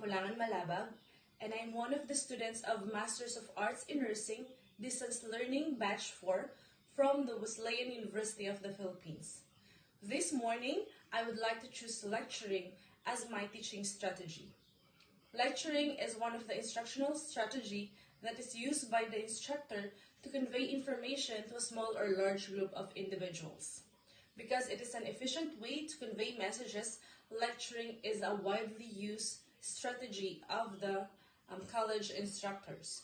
Mapulangan Malabag, and I'm one of the students of Masters of Arts in Nursing, Distance Learning Batch 4 from the Wesleyan University of the Philippines. This morning, I would like to choose lecturing as my teaching strategy. Lecturing is one of the instructional strategy that is used by the instructor to convey information to a small or large group of individuals. Because it is an efficient way to convey messages, lecturing is a widely used strategy of the college instructors.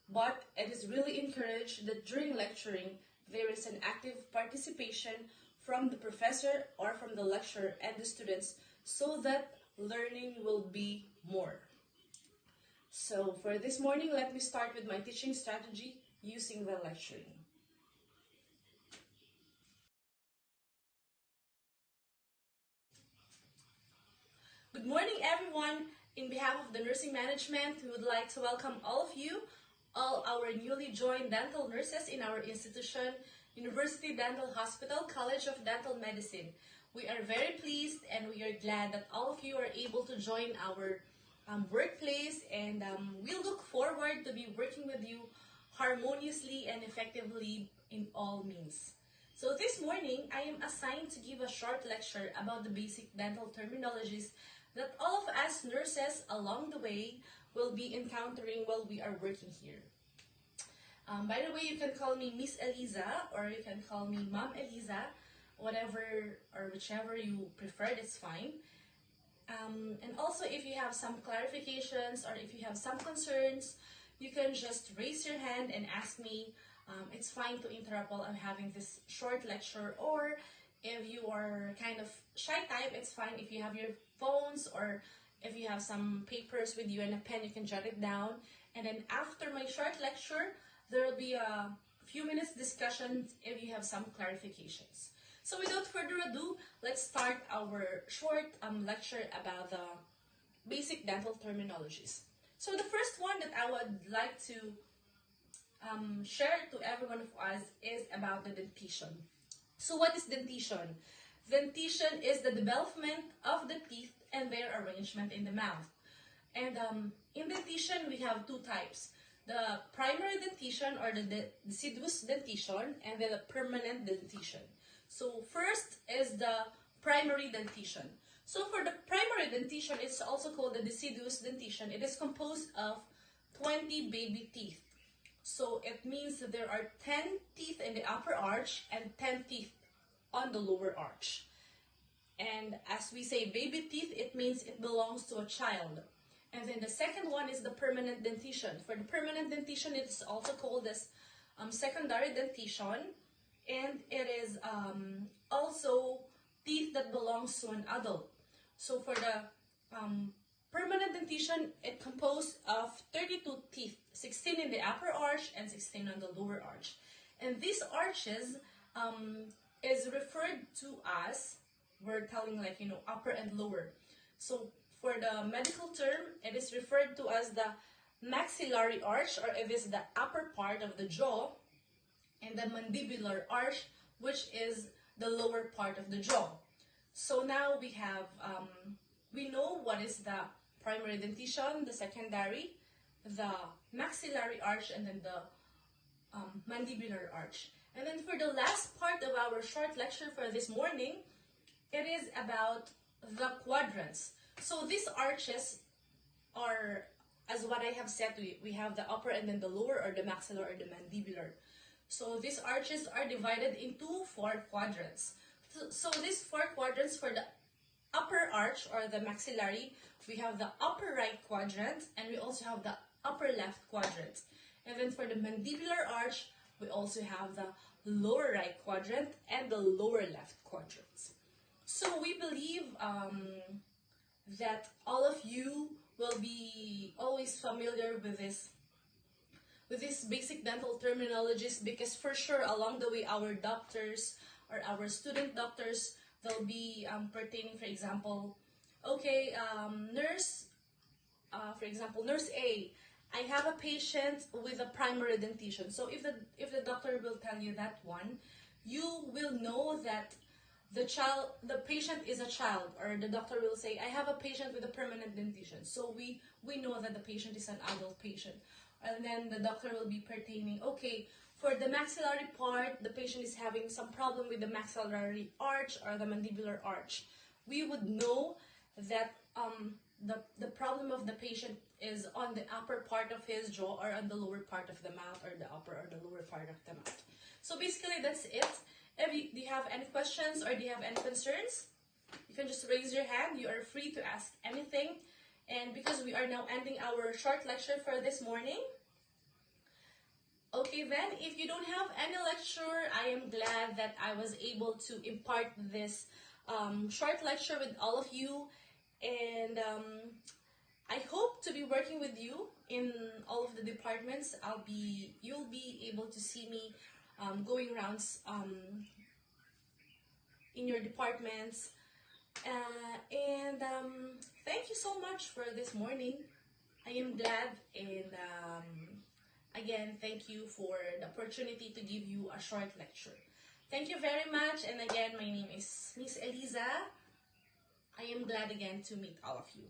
But it is really encouraged that during lecturing, there is an active participation from the professor or from the lecturer and the students so that learning will be more. So for this morning, let me start with my teaching strategy using the lecturing. Good morning, everyone. In behalf of the nursing management, we would like to welcome all of you, all our newly joined dental nurses in our institution, University Dental Hospital, College of Dental Medicine. We are very pleased and we are glad that all of you are able to join our workplace, and we'll look forward to be working with you harmoniously and effectively in all means. So this morning, I am assigned to give a short lecture about the basic dental terminologies that all of us nurses along the way will be encountering while we are working here. By the way, you can call me Miss Eliza or you can call me Mom Eliza, whatever or whichever you prefer, that's fine. And also, if you have some clarifications or if you have some concerns, you can just raise your hand and ask me. It's fine to interrupt while I'm having this short lecture, or if you are kind of shy type, it's fine if you have your phones or if you have some papers with you and a pen, you can jot it down. And then after my short lecture, there will be a few minutes discussion if you have some clarifications. So without further ado, let's start our short lecture about the basic dental terminologies. So the first one that I would like to share to every one of us is about the dentition. So what is dentition? Dentition is the development of the teeth and their arrangement in the mouth. And in dentition, we have two types. The primary dentition or the deciduous dentition, and then the permanent dentition. So first is the primary dentition. So for the primary dentition, it's also called the deciduous dentition. It is composed of 20 baby teeth. So it means that there are 10 teeth in the upper arch and 10 teeth on the lower arch. And as we say baby teeth, it means it belongs to a child. And then the second one is the permanent dentition. For the permanent dentition, it is also called as secondary dentition. And it is also teeth that belongs to an adult. So for the permanent dentition, it composed of 32 teeth, 16 in the upper arch and 16 on the lower arch. And these arches is referred to as, we're telling like, upper and lower. So for the medical term, it is referred to as the maxillary arch, or it is the upper part of the jaw, and the mandibular arch, which is the lower part of the jaw. So now we have, we know what is the primary dentition, the secondary, the maxillary arch, and then the mandibular arch. And then for the last part of our short lecture for this morning, it is about the quadrants. So these arches are, as what I have said, we have the upper and then the lower, or the maxillary or the mandibular. So these arches are divided into 4 quadrants. So these 4 quadrants, for the upper arch or the maxillary, we have the upper right quadrant and we also have the upper left quadrant. And then for the mandibular arch, we also have the lower right quadrant and the lower left quadrants. So we believe that all of you will be always familiar with this basic dental terminologies, because for sure along the way our doctors or our student doctors, they'll be pertaining, for example, okay, nurse, for example, nurse A, I have a patient with a primary dentition. So if the doctor will tell you that one, you will know that the patient is a child, or the doctor will say, I have a patient with a permanent dentition. So we know that the patient is an adult patient. And then the doctor will be pertaining, okay, for the maxillary part, the patient is having some problem with the maxillary arch or the mandibular arch. We would know that the problem of the patient is on the upper part of his jaw or on the lower part of the mouth, or the upper or the lower part of the mouth. So basically that's it. Do you have any questions or do you have any concerns? You can just raise your hand. You are free to ask anything. And because we are now ending our short lecture for this morning, okay then, if you don't have any lecture, I am glad that I was able to impart this short lecture with all of you. And I hope to be working with you in all of the departments. You'll be able to see me going rounds in your departments. And thank you so much for this morning. I am glad, and again, thank you for the opportunity to give you a short lecture. Thank you very much, and again, my name is Miss Eliza. I am glad again to meet all of you.